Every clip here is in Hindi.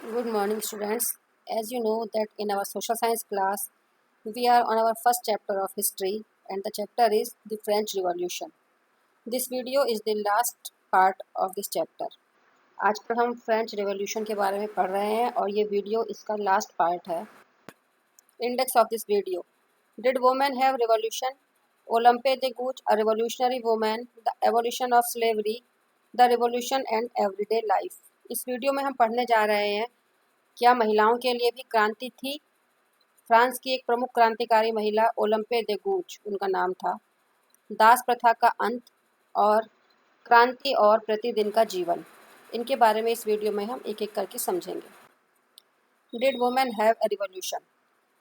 Good morning, students. As you know that in our social science class, we are on our first chapter of history and the chapter is the French Revolution. This video is the last part of this chapter. आजकल हम फ्रेंच रेवोल्यूशन के बारे में पढ़ रहे हैं और ये वीडियो इसका लास्ट पार्ट है. Index of this video. Did women have revolution? Olympe de Gouges, a revolutionary woman, the abolition of slavery, the revolution and everyday life. इस वीडियो में हम पढ़ने जा रहे हैं क्या महिलाओं के लिए भी क्रांति थी. फ्रांस की एक प्रमुख क्रांतिकारी महिला ओलंपे दे गूज उनका नाम था. दास प्रथा का अंत और क्रांति और प्रतिदिन का जीवन, इनके बारे में इस वीडियो में हम एक एक करके समझेंगे. Did women have a revolution?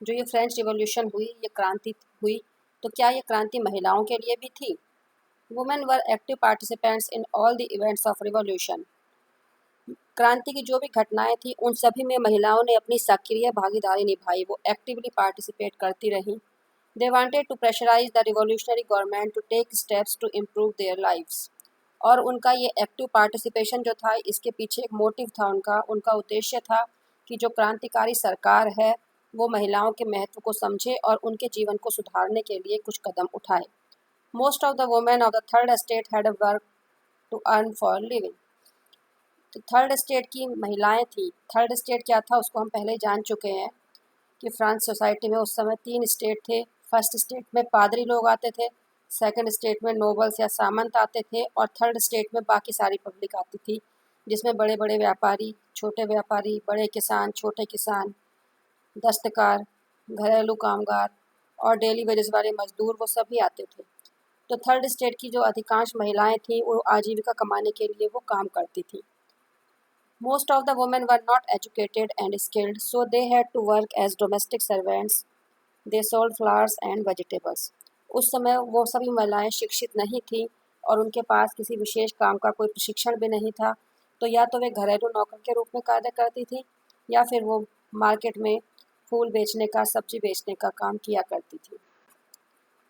जो ये फ्रेंच रिवॉल्यूशन हुई, ये क्रांति हुई, तो क्या ये क्रांति महिलाओं के लिए भी थी? Women were active participants in all the events of revolution. क्रांति की जो भी घटनाएं थी उन सभी में महिलाओं ने अपनी सक्रिय भागीदारी निभाई. वो एक्टिवली पार्टिसिपेट करती रहीं. They wanted to pressurise the revolutionary government to take steps to improve their lives. और उनका ये एक्टिव पार्टिसिपेशन जो था, इसके पीछे एक मोटिव था. उनका उद्देश्य था कि जो क्रांतिकारी सरकार है वो महिलाओं के महत्व को समझे और उनके जीवन को सुधारने के लिए कुछ कदम उठाए. Most of the women of the third estate had work to earn for living. तो थर्ड स्टेट की महिलाएं थी. थर्ड स्टेट क्या था उसको हम पहले जान चुके हैं कि फ्रांस सोसाइटी में उस समय 3 स्टेट थे. फर्स्ट स्टेट में पादरी लोग आते थे, सेकंड स्टेट में नोबल्स या सामंत आते थे और थर्ड स्टेट में बाकी सारी पब्लिक आती थी, जिसमें बड़े बड़े व्यापारी, छोटे व्यापारी, बड़े किसान, छोटे किसान, दस्तकार, घरेलू कामगार और डेली वेजेस वाले मजदूर, वो सभी आते थे. तो थर्ड स्टेट की जो अधिकांश महिलाएं थीं वो आजीविका कमाने के लिए वो काम करती थी. Most of the women were not educated and skilled, so they had to work as domestic servants. They sold flowers and vegetables. उस समय वो सभी महिलाएं शिक्षित नहीं थीं और उनके पास किसी विशेष काम का कोई प्रशिक्षण भी नहीं था. तो या तो वे घरेलू नौकर के रूप में कार्य करती थी या फिर वो मार्केट में फूल बेचने का, सब्जी बेचने का काम किया करती थी.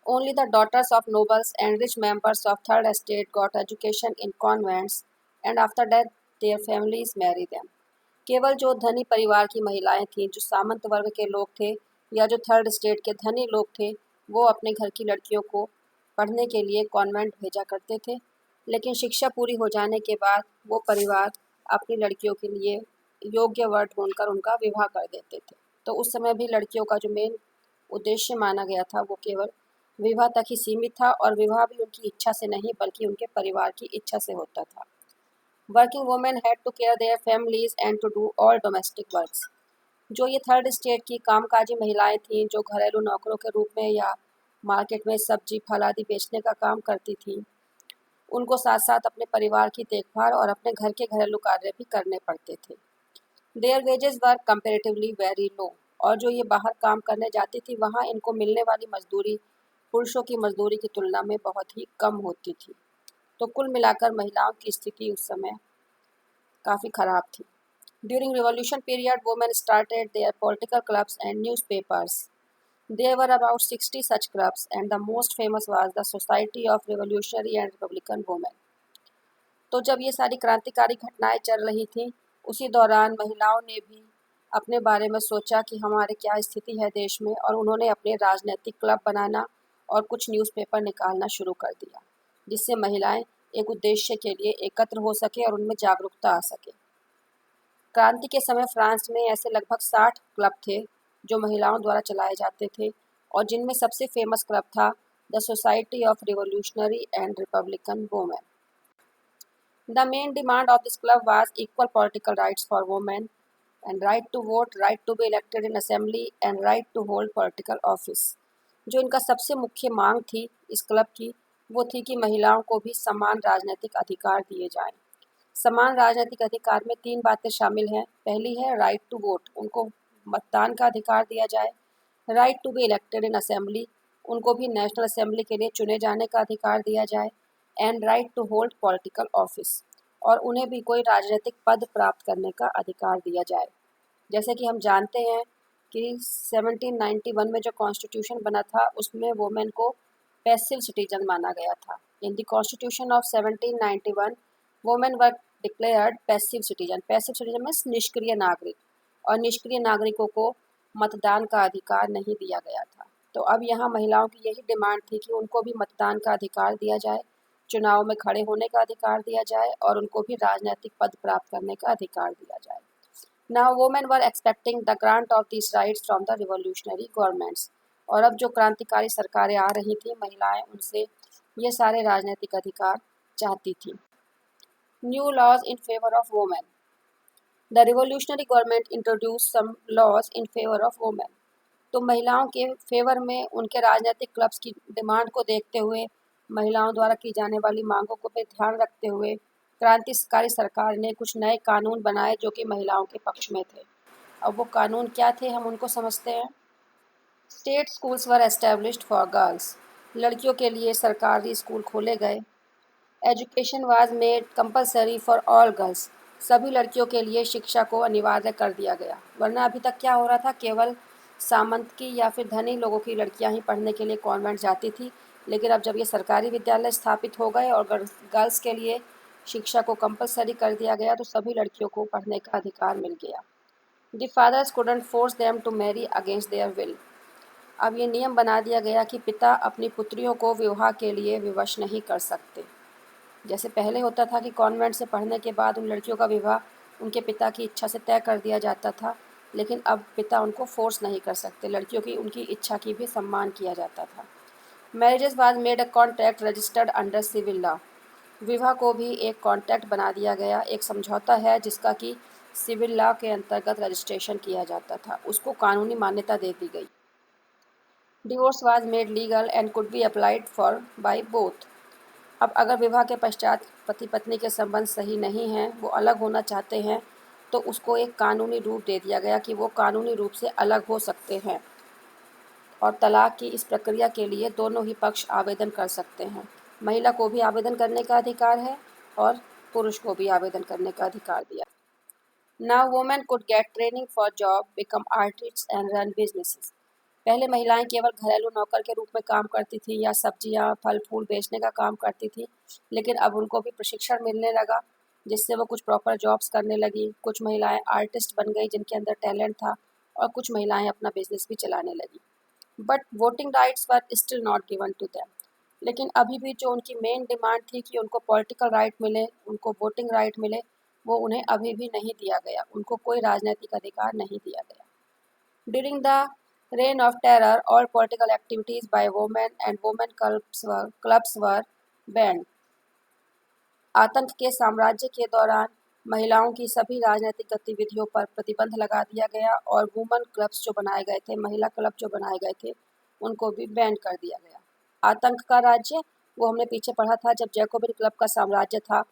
Only the daughters of nobles and rich members of third estate got education in convents, and after that their families married them. केवल जो धनी परिवार की महिलाएं थीं, जो सामंत वर्ग के लोग थे या जो थर्ड स्टेट के धनी लोग थे, वो अपने घर की लड़कियों को पढ़ने के लिए कॉन्वेंट भेजा करते थे. लेकिन शिक्षा पूरी हो जाने के बाद वो परिवार अपनी लड़कियों के लिए योग्य वर ढूंढकर उनका विवाह कर देते थे. तो उस समय भी लड़कियों का जो मेन उद्देश्य माना गया था वो केवल विवाह तक ही सीमित था और विवाह भी उनकी इच्छा से नहीं बल्कि उनके परिवार की इच्छा से होता था. Working women had to care their families and to do all domestic works. जो ये थर्ड स्टेट की कामकाजी महिलाएं थीं, जो घरेलू नौकरों के रूप में या मार्केट में सब्जी फल आदि बेचने का काम करती थीं, उनको साथ साथ अपने परिवार की देखभाल और अपने घर के घरेलू कार्य भी करने पड़ते थे. Their wages were comparatively very low. और जो ये बाहर काम करने जाती थी वहाँ इनको मिलने वाली मजदूरी पुरुषों की मजदूरी की तुलना में बहुत ही कम होती थी. तो कुल मिलाकर महिलाओं की स्थिति उस समय काफ़ी ख़राब थी. During revolution period women started there political clubs and newspapers. There were about 60 such clubs and the most famous was the Society of Revolutionary and Republican Women. तो जब ये सारी क्रांतिकारी घटनाएं चल रही थीं, उसी दौरान महिलाओं ने भी अपने बारे में सोचा कि हमारे क्या स्थिति है देश में, और उन्होंने अपने राजनीतिक क्लब बनाना और कुछ न्यूज़पेपर निकालना शुरू कर दिया, जिससे महिलाएं एक उद्देश्य के लिए एकत्र हो सके और उनमें जागरूकता आ सके. क्रांति के समय फ्रांस में ऐसे लगभग 60 क्लब थे जो महिलाओं द्वारा चलाए जाते थे और जिनमें सबसे फेमस क्लब था the society of revolutionary and Republican women. The main demand of this club was equal political rights for women and right to vote, right to be elected in assembly and right to hold political office. जो इनका सबसे मुख्य मांग थी इस क्लब की, वो थी कि महिलाओं को भी समान राजनीतिक अधिकार दिए जाएं. समान राजनीतिक अधिकार में 3 बातें शामिल हैं. पहली है राइट टू वोट, उनको मतदान का अधिकार दिया जाए. Right to be elected in assembly, उनको भी नेशनल असेंबली के लिए चुने जाने का अधिकार दिया जाए. And right to hold political office, और उन्हें भी कोई राजनीतिक पद प्राप्त करने का अधिकार दिया जाए. जैसे कि हम जानते हैं कि 1791 में जो कॉन्स्टिट्यूशन बना था उसमें वुमेन को पैसिव सिटीजन माना गया था. In the constitution of 1791 women were declared passive citizen. Passive citizen means निष्क्रिय नागरिक, और निष्क्रिय नागरिकों को मतदान का अधिकार नहीं दिया गया था। तो अब यहाँ महिलाओं की यही डिमांड थी कि उनको भी मतदान का अधिकार दिया जाए, चुनाव में खड़े होने का अधिकार दिया जाए, और उनको भी राजनीतिक पद प्राप्त करने का अधिकार दिया जाए। Now women were expecting the grant of this rights from the revolutionary governments. और अब जो क्रांतिकारी सरकारें आ रही थी, महिलाएं उनसे ये सारे राजनीतिक अधिकार चाहती थी। New laws in favour of women. The revolutionary government introduce some laws in favour of women. तो महिलाओं के फेवर में उनके राजनीतिक क्लब्स की डिमांड को देखते हुए, महिलाओं द्वारा की जाने वाली मांगों को पे ध्यान रखते हुए क्रांतिकारी सरकार ने कुछ नए कानून बनाए जो कि महिलाओं के पक्ष में थे। अब वो कानून क्या थे, हम उनको समझते हैं। State schools were established for girls. लड़कियों के लिए सरकारी स्कूल खोले गए। Education was made compulsory for all girls. सभी लड़कियों के लिए शिक्षा को अनिवार्य कर दिया गया, वरना अभी तक क्या हो रहा था, केवल सामंत की या फिर धनी लोगों की लड़कियां ही पढ़ने के लिए कॉन्वेंट जाती थी। लेकिन अब जब ये सरकारी विद्यालय स्थापित हो गए और गर्ल्स के लिए शिक्षा को कंपलसरी कर दिया गया, तो सभी लड़कियों को पढ़ने का अधिकार मिल गया। The fathers couldn't force them to marry against their will. अब ये नियम बना दिया गया कि पिता अपनी पुत्रियों को विवाह के लिए विवश नहीं कर सकते। जैसे पहले होता था कि कॉन्वेंट से पढ़ने के बाद उन लड़कियों का विवाह उनके पिता की इच्छा से तय कर दिया जाता था, लेकिन अब पिता उनको फोर्स नहीं कर सकते, लड़कियों की उनकी इच्छा की भी सम्मान किया जाता था। Marriages was made a contract registered under civil law. विवाह को भी एक कॉन्ट्रैक्ट बना दिया गया, एक समझौता है जिसका कि सिविल लॉ के अंतर्गत रजिस्ट्रेशन किया जाता था, उसको कानूनी मान्यता दे दी गई। Divorce was made legal and could be applied for by both. अब अगर विवाह के पश्चात पति पत्नी के संबंध सही नहीं हैं, वो अलग होना चाहते हैं, तो उसको एक कानूनी रूप दे दिया गया कि वो कानूनी रूप से अलग हो सकते हैं, और तलाक की इस प्रक्रिया के लिए दोनों ही पक्ष आवेदन कर सकते हैं। महिला को भी आवेदन करने का अधिकार है और पुरुष को भी आवेदन करने का अधिकार दिया। Now women could get training for job, become artists and run businesses. पहले महिलाएं केवल घरेलू नौकर के रूप में काम करती थी या सब्जियां फल फूल बेचने का काम करती थी, लेकिन अब उनको भी प्रशिक्षण मिलने लगा, जिससे वो कुछ प्रॉपर जॉब्स करने लगी। कुछ महिलाएं आर्टिस्ट बन गई जिनके अंदर टैलेंट था, और कुछ महिलाएं अपना बिजनेस भी चलाने लगी। But voting rights were still not given to them. लेकिन अभी भी जो उनकी मेन डिमांड थी कि उनको पॉलिटिकल राइट मिले, उनको वोटिंग राइट मिले, वो उन्हें अभी भी नहीं दिया गया, उनको कोई राजनीतिक अधिकार नहीं दिया गया। During the reign of terror, all political activities by women and women clubs were banned. आतंक के साम्राज्य के दौरान महिलाओं की सभी राजनीतिक गतिविधियों पर प्रतिबंध लगा दिया गया, और वुमेन क्लब्स जो बनाए गए थे, महिला क्लब जो बनाए गए थे, उनको भी बैन कर दिया गया। आतंक का राज्य वो हमने पीछे पढ़ा था, जब जैकोबिन क्लब का साम्राज्य था,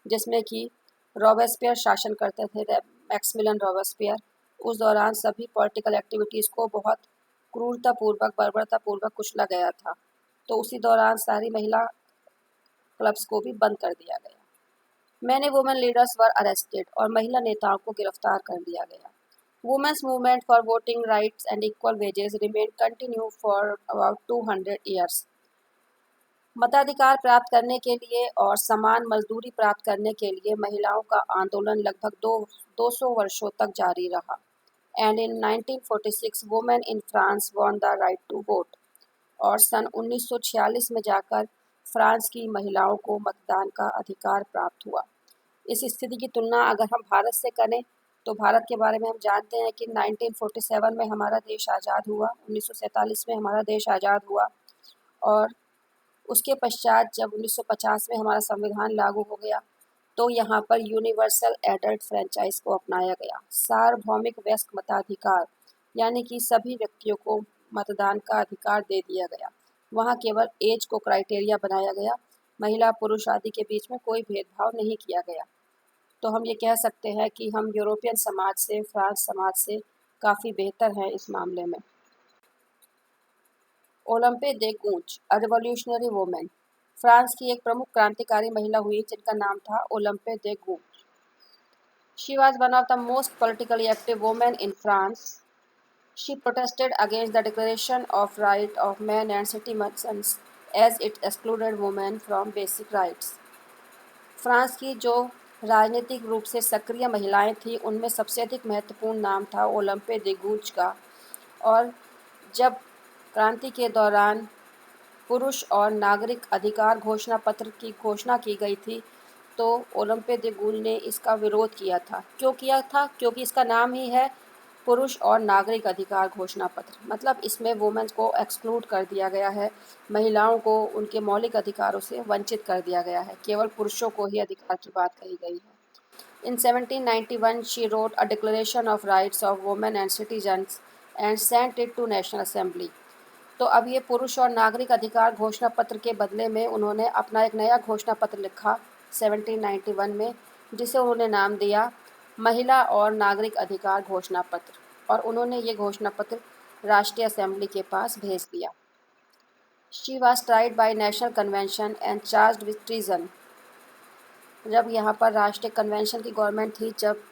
जिसमें कि रॉबेस्पियर शासन करते थे, मैक्सिमिलियन रॉबेस्पियर। उस दौरान सभी पॉलिटिकल एक्टिविटीज़ को बहुत क्रूरतापूर्वक, बर्बरतापूर्वक कुचला गया था। तो उसी दौरान सारी महिला क्लब्स को भी बंद कर दिया गया। Many women leaders were arrested, और महिला नेताओं को गिरफ्तार कर लिया गया। Women's movement for voting rights and equal wages remain continue for about 200 years. मताधिकार प्राप्त करने के लिए और समान मजदूरी प्राप्त करने के लिए महिलाओं का आंदोलन लगभग 200 वर्षों तक जारी रहा। And in 1946 women in France won the right to vote. और सन 1946 में जाकर फ्रांस की महिलाओं को मतदान का अधिकार प्राप्त हुआ। इस स्थिति की तुलना अगर हम भारत से करें, तो भारत के बारे में हम जानते हैं कि 1947 में हमारा देश आज़ाद हुआ, 1947 में हमारा देश आज़ाद हुआ, और उसके पश्चात जब 1950 में हमारा संविधान लागू हो गया, तो यहाँ पर यूनिवर्सल एडल्ट फ्रेंचाइज को अपनाया गया, सार्वभौमिक वयस्क मताधिकार, यानी कि सभी व्यक्तियों को मतदान का अधिकार दे दिया गया। वहाँ केवल एज को क्राइटेरिया बनाया गया, महिला पुरुष आदि के बीच में कोई भेदभाव नहीं किया गया। तो हम ये कह सकते हैं कि हम यूरोपियन समाज से, फ्रांस समाज से काफ़ी बेहतर हैं इस मामले में। Olympe de Gouges, a revolutionary women. France की एक प्रमुख क्रांतिकारी महिला हुई जिनका नाम था Olympe de Gouges. She was one of the most politically active women in France. She protested against the Declaration of Rights of Men and Citizens as it excluded women from basic rights. France की जो राजनीतिक रूप से सक्रिय महिलाएं थीं, उनमें सबसे अधिक महत्वपूर्ण नाम था ओलंपे दे गूज का। और जब क्रांति के दौरान पुरुष और नागरिक अधिकार घोषणा पत्र की घोषणा की गई थी, तो ओलंपे दे गूज ने इसका विरोध किया था। क्यों किया था? क्योंकि इसका नाम ही है पुरुष और नागरिक अधिकार घोषणा पत्र। मतलब इसमें वुमेन्स को एक्सक्लूड कर दिया गया है, महिलाओं को उनके मौलिक अधिकारों से वंचित कर दिया गया है, केवल पुरुषों को ही अधिकार की बात कही गई है। In 1791, she wrote a Declaration of Rights of Women and Citizens and sent it to National Assembly. तो अब ये पुरुष और नागरिक अधिकार घोषणा पत्र के बदले में उन्होंने अपना एक नया घोषणा पत्र लिखा 1791 में, जिसे उन्होंने नाम दिया महिला और नागरिक अधिकार घोषणा पत्र, और उन्होंने ये घोषणा पत्र राष्ट्रीय असेंबली के पास भेज दिया। She was tried by national convention and charged with treason. जब यहाँ पर राष्ट्रीय कन्वेंशन की गवर्नमेंट थी, जब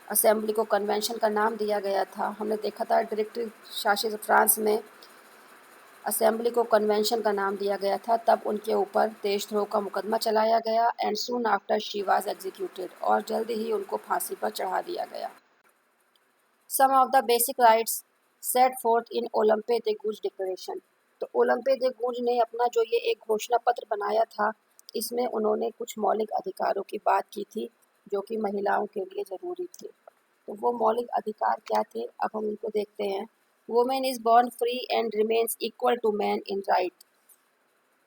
असेंबली को कन्वेंशन का नाम दिया गया था, हमने देखा था डायरेक्टरी शासित फ्रांस में असेंबली को कन्वेंशन का नाम दिया गया था, तब उनके ऊपर देशद्रोह का मुकदमा चलाया गया and soon after she was executed, और जल्द ही उनको फांसी पर चढ़ा दिया गया। Some of the basic rights set forth in Olympe de Gouges declaration. तो ओलंपे दे गूज ने अपना जो ये एक घोषणा पत्र बनाया था, इसमें उन्होंने कुछ मौलिक अधिकारों की बात की थी जो कि महिलाओं के लिए ज़रूरी थे। तो वो मौलिक अधिकार क्या थे, अब हम उनको देखते हैं। Women is born free and remains equal to man in right.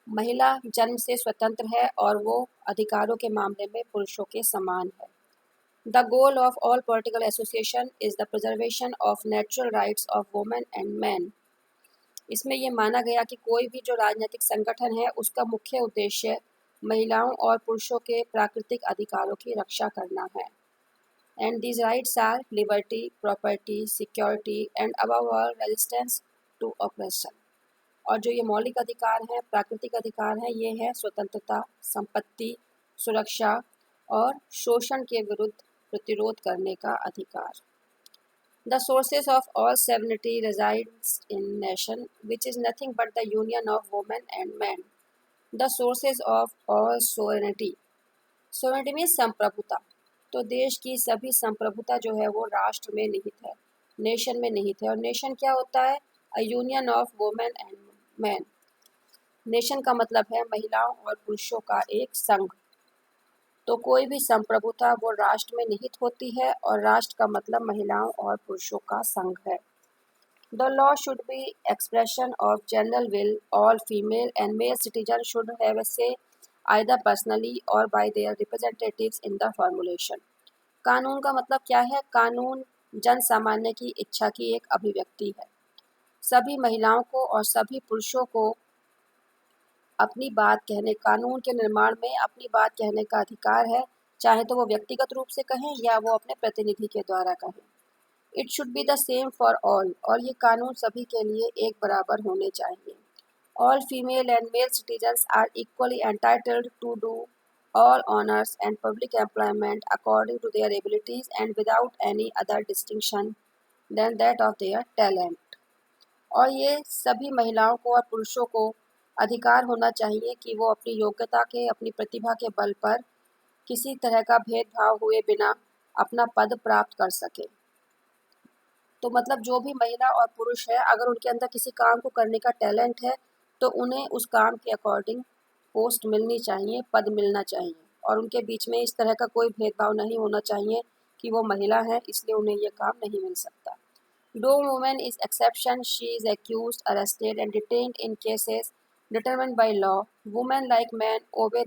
महिला जन्म से स्वतंत्र है और वो अधिकारों के मामले में पुरुषों के समान है। The goal of all political association is the preservation of natural rights of women and man. इसमें ये माना गया कि कोई भी जो राजनीतिक संगठन है, उसका मुख्य उद्देश्य महिलाओं और पुरुषों के प्राकृतिक अधिकारों की रक्षा करना है। And these rights are liberty, property, security and above all resistance to oppression. और जो ये मौलिक अधिकार हैं, प्राकृतिक अधिकार हैं, ये है स्वतंत्रता, संपत्ति, सुरक्षा और शोषण के विरुद्ध प्रतिरोध करने का अधिकार। The sources of all sovereignty resides in nation, which is nothing but the union of women and men. The sources of all sovereignty. Sovereignty means संप्रभुता। तो देश की सभी संप्रभुता जो है वो राष्ट्र में निहित है, नेशन में निहित है। और नेशन क्या होता है? A union of women and man. Nation का मतलब है महिलाओं और पुरुषों का एक संघ। तो कोई भी संप्रभुता वो राष्ट्र में निहित होती है, और राष्ट्र का मतलब महिलाओं और पुरुषों का संघ है। The law should be expression of general will, all female and male citizen should have a say either personally or by their representatives in the formulation. कानून का मतलब क्या है? कानून जन सामान्य की इच्छा की एक अभिव्यक्ति है। सभी महिलाओं को और सभी पुरुषों को अपनी बात कहने, कानून के निर्माण में अपनी बात कहने का अधिकार है, चाहे तो वो व्यक्तिगत रूप से कहें या वो अपने प्रतिनिधि के द्वारा कहें। It should be the same for all, और ये कानून सभी के लिए एक बराबर होने चाहिए। All female and male citizens are equally entitled to do all honours and public employment according to their abilities and without any other distinction than that of their talent. और ये सभी महिलाओं को और पुरुषों को अधिकार होना चाहिए कि वो अपनी योग्यता के, अपनी प्रतिभा के बल पर किसी तरह का भेदभाव हुए बिना अपना पद प्राप्त कर सके। तो मतलब जो भी महिला और पुरुष है, अगर उनके अंदर किसी काम को करने का टैलेंट है, तो उन्हें उस काम के अकॉर्डिंग पोस्ट मिलनी चाहिए, पद मिलना चाहिए, और उनके बीच में इस तरह का कोई भेदभाव नहीं होना चाहिए कि वो महिला है इसलिए उन्हें ये काम नहीं मिल सकता। No woman is exception. She is accused, arrested, and detained in cases determined by law. Women like men obey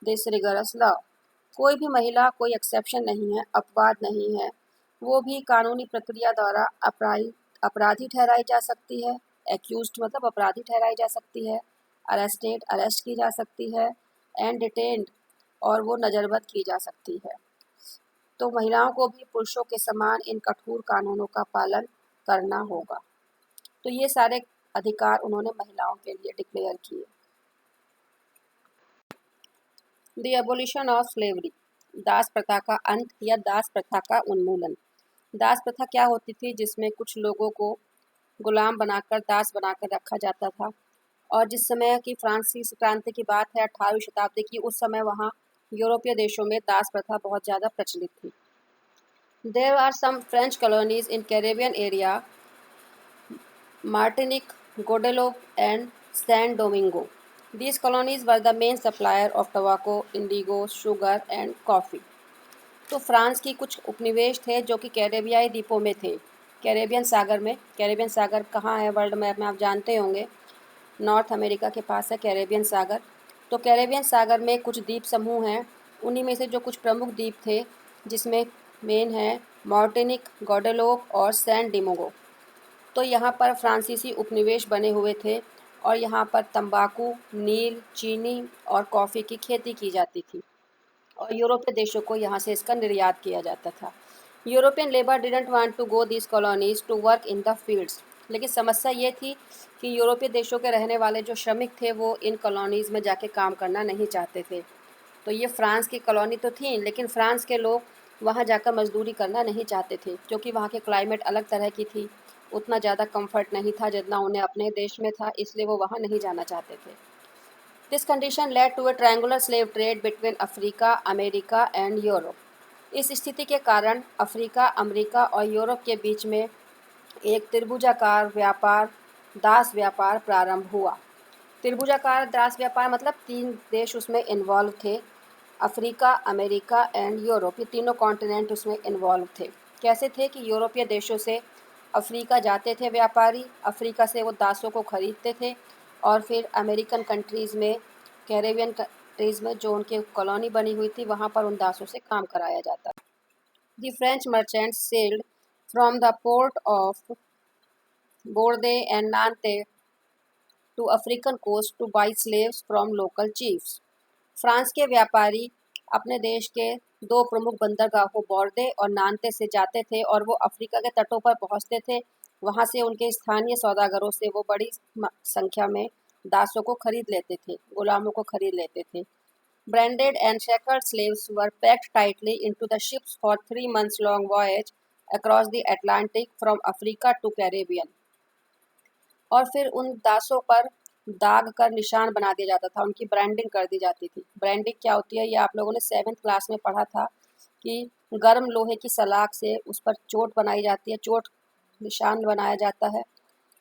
this rigorous law. कोई भी महिला कोई एक्सेप्शन नहीं है, अपवाद नहीं है। वो भी कानूनी प्रक्रिया द्वारा अपराधी ठहराई जा सकती है। एक्यूज्ड मतलब अपराधी ठहराई जा सकती है। अरेस्टेड अरेस्ट की जा सकती है। एंड डिटेन्ड और वो नज़रबंद की जा सकती है। तो महिलाओं को भी पुरुषों के समान इन कठोर कानूनों का पालन करना होगा। तो ये सारे अधिकार उन्होंने महिलाओं के लिए डिक्लेयर किए। द एबोलिशन ऑफ स्लेवरी, दास प्रथा का अंत या दास प्रथा का उन्मूलन। दास प्रथा क्या होती थी? जिसमें कुछ लोगों को गुलाम बनाकर, दास बनाकर रखा जाता था। और जिस समय की फ्रांसीसी क्रांति की बात है 18वीं शताब्दी की, उस समय वहाँ यूरोपीय देशों में दास प्रथा बहुत ज़्यादा प्रचलित थी। There are some French colonies in Caribbean area, Martinique, Guadeloupe, and San Domingo. These colonies were the main supplier of tobacco, indigo, sugar and coffee. तो फ्रांस की कुछ उपनिवेश थे जो कि कैरेबियाई द्वीपों में थे, कैरेबियन सागर में। कैरेबियन सागर कहाँ है वर्ल्ड मैप में आप जानते होंगे, नॉर्थ अमेरिका के पास है कैरेबियन सागर। तो कैरेबियन सागर में कुछ द्वीप समूह हैं, उन्हीं में से जो कुछ प्रमुख द्वीप थे जिसमें मेन है मार्टिनिक, गॉडेलोप और सैन डिमोगो। तो यहाँ पर फ्रांसीसी उपनिवेश बने हुए थे और यहाँ पर तंबाकू, नील, चीनी और कॉफ़ी की खेती की जाती थी और यूरोपीय देशों को यहाँ से इसका निर्यात किया जाता था। European labour didn't want to go this colonies to work in the fields. लेकिन समस्या ये थी कि यूरोपीय देशों के रहने वाले जो श्रमिक थे वो इन कॉलोनीज़ में जाके काम करना नहीं चाहते थे। तो ये फ्रांस की कॉलोनी तो थी, लेकिन फ्रांस के लोग वहाँ जाकर मजदूरी करना नहीं चाहते थे क्योंकि वहाँ के क्लाइमेट अलग तरह की थी, उतना ज़्यादा कंफर्ट नहीं था जितना उन्हें अपने देश में था, इसलिए वो वहाँ नहीं जाना चाहते थे। This condition led to a triangular slave trade between Africa, America and Europe. इस स्थिति के कारण अफ्रीका, अमेरिका और यूरोप के बीच में एक त्रिभुजाकार व्यापार, दास व्यापार प्रारंभ हुआ। त्रिभुजाकार दास व्यापार मतलब 3 देश उसमें इन्वॉल्व थे, अफ्रीका, अमेरिका एंड यूरोप, ये तीनों कॉन्टिनेंट उसमें इन्वॉल्व थे। कैसे थे कि यूरोपीय देशों से अफ्रीका जाते थे व्यापारी, अफ्रीका से वो दासों को खरीदते थे और फिर अमेरिकन कंट्रीज़ में, कैरेबियन कंट्रीज़ में जो उनकी कॉलोनी बनी हुई थी वहाँ पर उन दासों से काम कराया जाता। The French merchants sailed from the port of Bordeaux and Nantes to African coast to buy slaves from local chiefs. France के व्यापारी अपने देश के 2 प्रमुख बंदरगाहों बोर्दे और नांते से जाते थे और वो अफ्रीका के तटों पर पहुंचते थे। वहां से उनके स्थानीय सौदागरों से वो बड़ी संख्या में दासों को खरीद लेते थे, गुलामों को खरीद लेते थे। Branded and shackled slaves were packed tightly into the ships for 3 months long voyage across the Atlantic from Africa to Caribbean. और फिर उन दासों पर दाग कर निशान बना दिया जाता था, उनकी ब्रांडिंग कर दी जाती थी। ब्रांडिंग क्या होती है ये आप लोगों ने 7th क्लास में पढ़ा था कि गर्म लोहे की सलाख से उस पर चोट बनाई जाती है, चोट निशान बनाया जाता है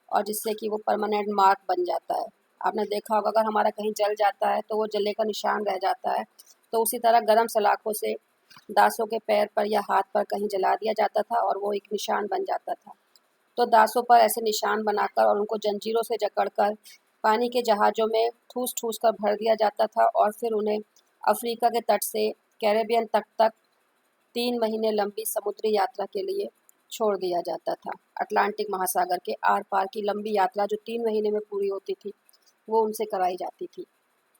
और जिससे कि वो परमानेंट मार्क बन जाता है। आपने देखा होगा अगर हमारा कहीं जल जाता है तो वो जले का निशान रह जाता है, तो उसी तरह गर्म सलाखों से दासों के पैर पर या हाथ पर कहीं जला दिया जाता था और वो एक निशान बन जाता था। तो दासों पर ऐसे निशान बनाकर और उनको जंजीरों से जकड़कर पानी के जहाज़ों में ठूस ठूस कर भर दिया जाता था और फिर उन्हें अफ्रीका के तट से कैरेबियन तट तक 3 महीने लंबी समुद्री यात्रा के लिए छोड़ दिया जाता था। अटलांटिक महासागर के आर पार की लंबी यात्रा जो 3 महीने में पूरी होती थी वो उनसे कराई जाती थी।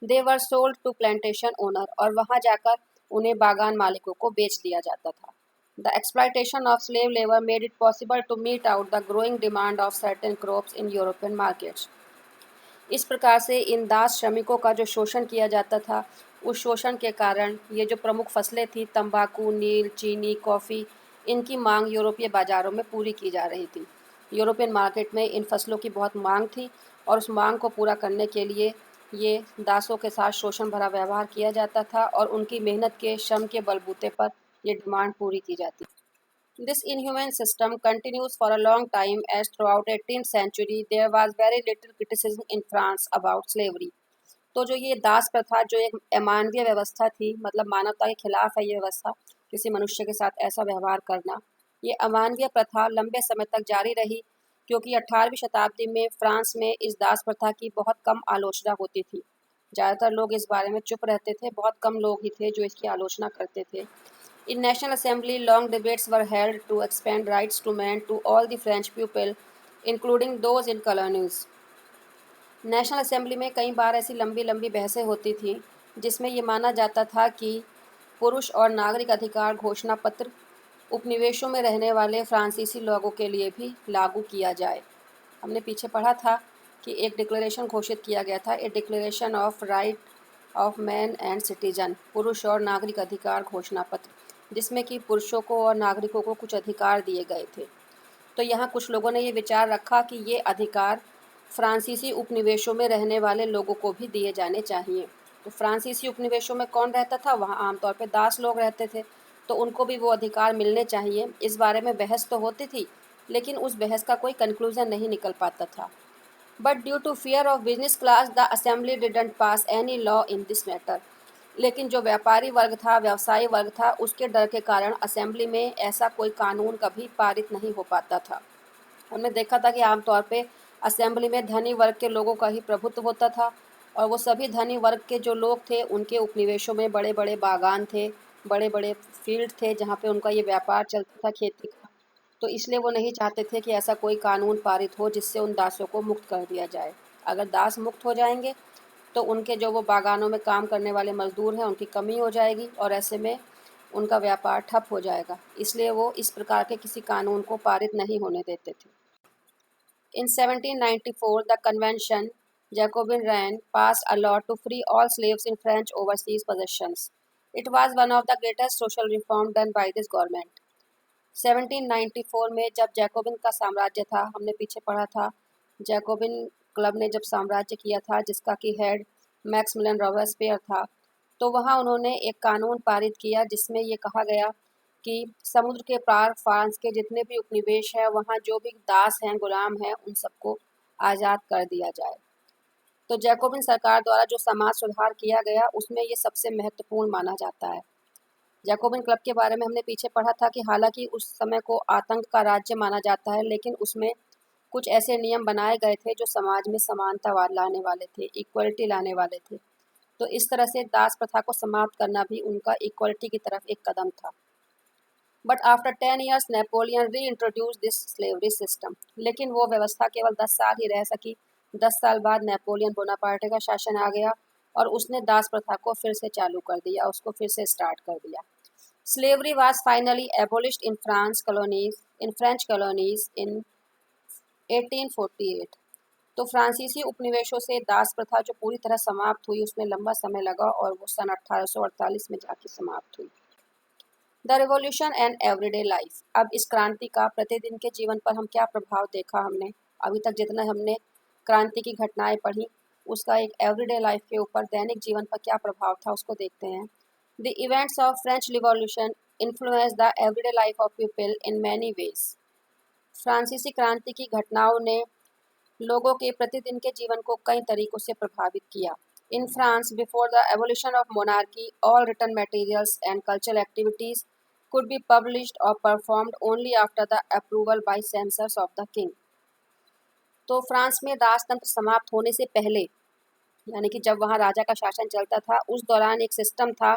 They were sold to plantation owner, और वहाँ जाकर उन्हें बागान मालिकों को बेच दिया जाता था। The exploitation of slave labor made it possible to meet out the growing demand of certain crops in European markets. इस प्रकार से इन दास श्रमिकों का जो शोषण किया जाता था, उस शोषण के कारण ये जो प्रमुख फसलें थी तंबाकू, नील, चीनी, कॉफ़ी, इनकी मांग यूरोपीय बाज़ारों में पूरी की जा रही थी। यूरोपियन मार्केट में इन फसलों की बहुत मांग थी और उस मांग को पूरा करने के लिए ये दासों के साथ शोषण भरा व्यवहार किया जाता था और उनकी मेहनत के श्रम के बलबूते पर ये डिमांड पूरी की जाती। This inhuman system continues for a long time, as throughout 18th century there was very little criticism in France about slavery. तो जो ये दास प्रथा जो एक अमानवीय व्यवस्था थी, मतलब मानवता के खिलाफ है ये व्यवस्था, किसी मनुष्य के साथ ऐसा व्यवहार करना, ये अमानवीय प्रथा लंबे समय तक जारी रही क्योंकि 18वीं शताब्दी में फ्रांस में इस दास प्रथा की बहुत कम आलोचना होती थी। ज़्यादातर लोग इस बारे में चुप रहते थे, बहुत कम लोग ही थे जो इसकी आलोचना करते थे। In National Assembly, long debates were held to expand rights to men to all the French people, including those in colonies. National assembly में कई बार ऐसी लंबी लंबी बहसें होती थीं जिसमें ये माना जाता था कि पुरुष और नागरिक अधिकार घोषणा पत्र उपनिवेशों में रहने वाले फ्रांसीसी लोगों के लिए भी लागू किया जाए। हमने पीछे पढ़ा था कि एक डिक्लेरेशन घोषित किया गया था, ए declaration of right of man and citizen, पुरुष और नागरिक अधिकार घोषणा पत्र, जिसमें कि पुरुषों को और नागरिकों को कुछ अधिकार दिए गए थे। तो यहाँ कुछ लोगों ने ये विचार रखा कि ये अधिकार फ्रांसीसी उपनिवेशों में रहने वाले लोगों को भी दिए जाने चाहिए। तो फ्रांसीसी उपनिवेशों में कौन रहता था? वहाँ आमतौर पे दास लोग रहते थे, तो उनको भी वो अधिकार मिलने चाहिए। इस बारे में बहस तो होती थी, लेकिन उस बहस का कोई कंक्लूजन नहीं निकल पाता था। But due to fear of business class the assembly didn't pass any law in this matter. लेकिन जो व्यापारी वर्ग था, व्यवसायी वर्ग था, उसके डर के कारण असेंबली में ऐसा कोई कानून कभी पारित नहीं हो पाता था। हमने देखा था कि आमतौर पे असेंबली में धनी वर्ग के लोगों का ही प्रभुत्व होता था, और वो सभी धनी वर्ग के जो लोग थे उनके उपनिवेशों में बड़े बड़े बागान थे, बड़े बड़े फील्ड थे जहाँ पे उनका ये व्यापार चलता था खेती का। तो इसलिए वो नहीं चाहते थे कि ऐसा कोई कानून पारित हो जिससे उन दासों को मुक्त कर दिया जाए। अगर दास मुक्त हो जाएंगे तो उनके जो वो बागानों में काम करने वाले मजदूर हैं उनकी कमी हो जाएगी, और ऐसे में उनका व्यापार ठप हो जाएगा। इसलिए वो इस प्रकार के किसी कानून को पारित नहीं होने देते थे। In 1794, the convention Jacobin ran passed a law to free all slaves in French overseas possessions. It was one of the greatest social reform done by this government. 1794 में जब जैकोबिन का साम्राज्य था, हमने पीछे पढ़ा था, जैकोबिन क्लब ने जब साम्राज्य किया था जिसका कि हेड मैक्समिलियन रॉबेस्पियर था, तो वहाँ उन्होंने एक कानून पारित किया जिसमें ये कहा गया कि समुद्र के पार फ्रांस के जितने भी उपनिवेश हैं वहाँ जो भी दास हैं, गुलाम हैं, उन सबको आज़ाद कर दिया जाए। तो जैकोबिन सरकार द्वारा जो समाज सुधार किया गया उसमें ये सबसे महत्वपूर्ण माना जाता है। जैकोबिन क्लब के बारे में हमने पीछे पढ़ा था कि हालांकि उस समय को आतंक का राज्य माना जाता है, लेकिन उसमें कुछ ऐसे नियम बनाए गए थे जो समाज में समानता लाने वाले थे, इक्वलिटी लाने वाले थे। तो इस तरह से दास प्रथा को समाप्त करना भी उनका इक्वलिटी की तरफ एक कदम था। बट आफ्टर 10 ईयर्स नेपोलियन री इंट्रोड्यूस दिस स्लेवरी सिस्टम। लेकिन वो व्यवस्था केवल 10 साल ही रह सकी। 10 साल बाद नेपोलियन बोनापार्टे का शासन आ गया और उसने दास प्रथा को फिर से चालू कर दिया, उसको फिर से स्टार्ट कर दिया। Slavery was finally एबोलिश्ड in French colonies इन 1848। तो फ्रांसीसी उपनिवेशों से दास प्रथा जो पूरी तरह समाप्त हुई उसमें लंबा समय लगा और वो सन 1848 में जाके समाप्त हुई। The revolution and everyday life. अब इस क्रांति का प्रतिदिन के जीवन पर हम क्या प्रभाव देखा हमने अभी तक जितना हमने क्रांति की घटनाएं पढ़ी, उसका एक एवरीडे लाइफ के ऊपर, दैनिक जीवन पर क्या प्रभाव था उसको देखते हैं। The events of French revolution influence the everyday life of people in many ways. फ्रांसीसी क्रांति की घटनाओं ने लोगों के प्रतिदिन के जीवन को कई तरीकों से प्रभावित किया। In France, before the evolution of monarchy, all written materials and cultural activities could be published or performed only after the approval by censors of the king। तो फ्रांस में राजतंत्र समाप्त होने से पहले, यानी कि जब वहाँ राजा का शासन चलता था, उस दौरान एक सिस्टम था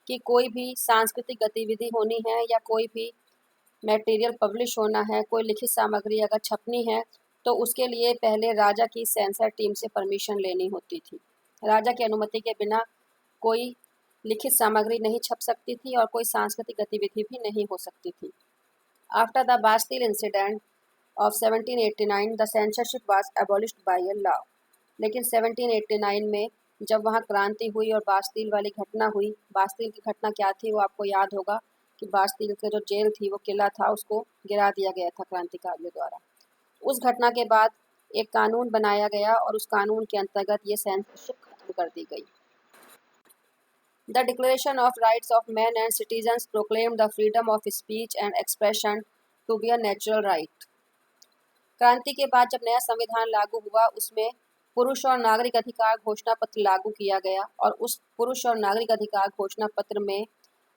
कि कोई भी सांस्कृतिक गतिविधि होनी है या कोई भी मटेरियल पब्लिश होना है, कोई लिखित सामग्री अगर छपनी है, तो उसके लिए पहले राजा की सेंसर टीम से परमिशन लेनी होती थी। राजा की अनुमति के बिना कोई लिखित सामग्री नहीं छप सकती थी और कोई सांस्कृतिक गतिविधि भी नहीं हो सकती थी। After the Bastille incident of 1789 the censorship was abolished by a law. लेकिन 1789 में जब वहाँ क्रांति हुई और बास्टिल वाली घटना हुई, बास्टिल की घटना क्या थी वो आपको याद होगा कि बास्टिल के जो जेल थी, वो किला था, उसको गिरा दिया गया था क्रांतिकारियों द्वारा। उस घटना के बाद एक कानून बनाया गया और उस कानून के अंतर्गत ये सेंसरशिप खत्म कर दी गई। The Declaration of Rights of Men and Citizens proclaimed the freedom of speech and expression to be a natural right। क्रांति के बाद जब नया संविधान लागू हुआ, उसमें पुरुष और नागरिक अधिकार घोषणा पत्र लागू किया गया और उस पुरुष और नागरिक अधिकार घोषणा पत्र में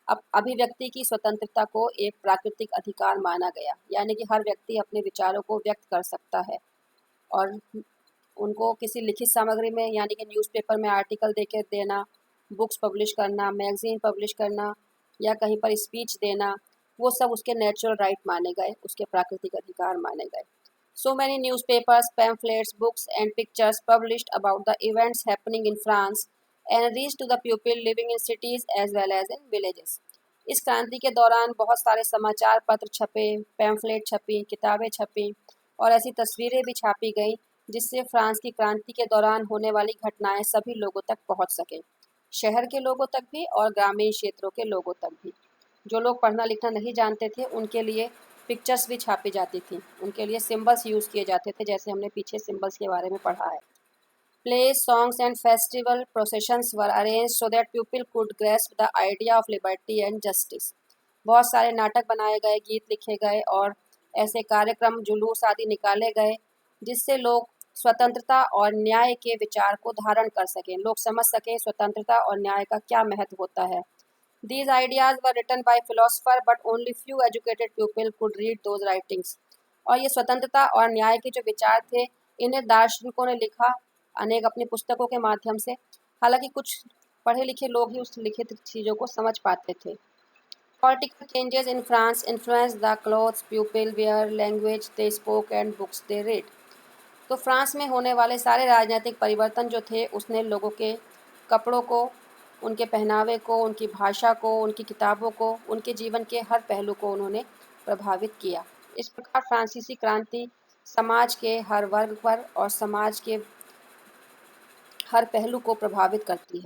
अब अभिव्यक्ति की स्वतंत्रता को एक प्राकृतिक अधिकार माना गया, यानी कि हर व्यक्ति अपने विचारों को व्यक्त कर सकता है और उनको किसी लिखित सामग्री में, यानी कि न्यूज़पेपर में आर्टिकल देके देना, बुक्स पब्लिश करना, मैगजीन पब्लिश करना या कहीं पर स्पीच देना, वो सब उसके नेचुरल राइट माने गए, उसके प्राकृतिक अधिकार माने गए। So many newspapers, pamphlets, books and pictures published about the events happening in France and reach to the people living in cities as well as in villages. इस क्रांति के दौरान बहुत सारे समाचार पत्र छपे, पैम्फलेट छपी, किताबें छपी और ऐसी तस्वीरें भी छापी गई जिससे फ्रांस की क्रांति के दौरान होने वाली घटनाएं सभी लोगों तक पहुंच सकें, शहर के लोगों तक भी और ग्रामीण क्षेत्रों के लोगों तक भी। जो लोग पढ़ना लिखना नहीं जानते थे उनके लिए पिक्चर्स भी छापी जाती थी, उनके लिए सिंबल्स यूज़ किए जाते थे, जैसे हमने पीछे सिंबल्स के बारे में पढ़ा है। Plays, songs, and festival processions were arranged so that people could grasp the idea of liberty and justice. बहुत सारे नाटक बनाए गए, गीत लिखे गए और ऐसे कार्यक्रम, जुलूस आदि निकाले गए जिससे लोग स्वतंत्रता और न्याय के विचार को धारण कर सकें, लोग समझ सकें स्वतंत्रता और न्याय का क्या महत्व होता है. These ideas were written by philosophers, but only few educated people could read those writings. और ये स्वतंत्रता और न्याय के जो विचार थे, इन्हें दार्शनिकों ने लिखा अनेक अपनी पुस्तकों के माध्यम से. हालांकि कुछ पढ़े लिखे लोग ही उस लिखित चीज़ों को समझ पाते थे. Political changes in France influenced the clothes people wear, language they spoke and books they read. तो फ्रांस में होने वाले सारे राजनीतिक परिवर्तन जो थे उसने लोगों के कपड़ों को, उनके पहनावे को, उनकी भाषा को, उनकी किताबों को, उनके जीवन के हर पहलू को उन्होंने प्रभावित किया. इस प्रकार फ्रांसीसी क्रांति समाज के हर वर्ग पर और समाज के हर पहलू को प्रभावित करती है.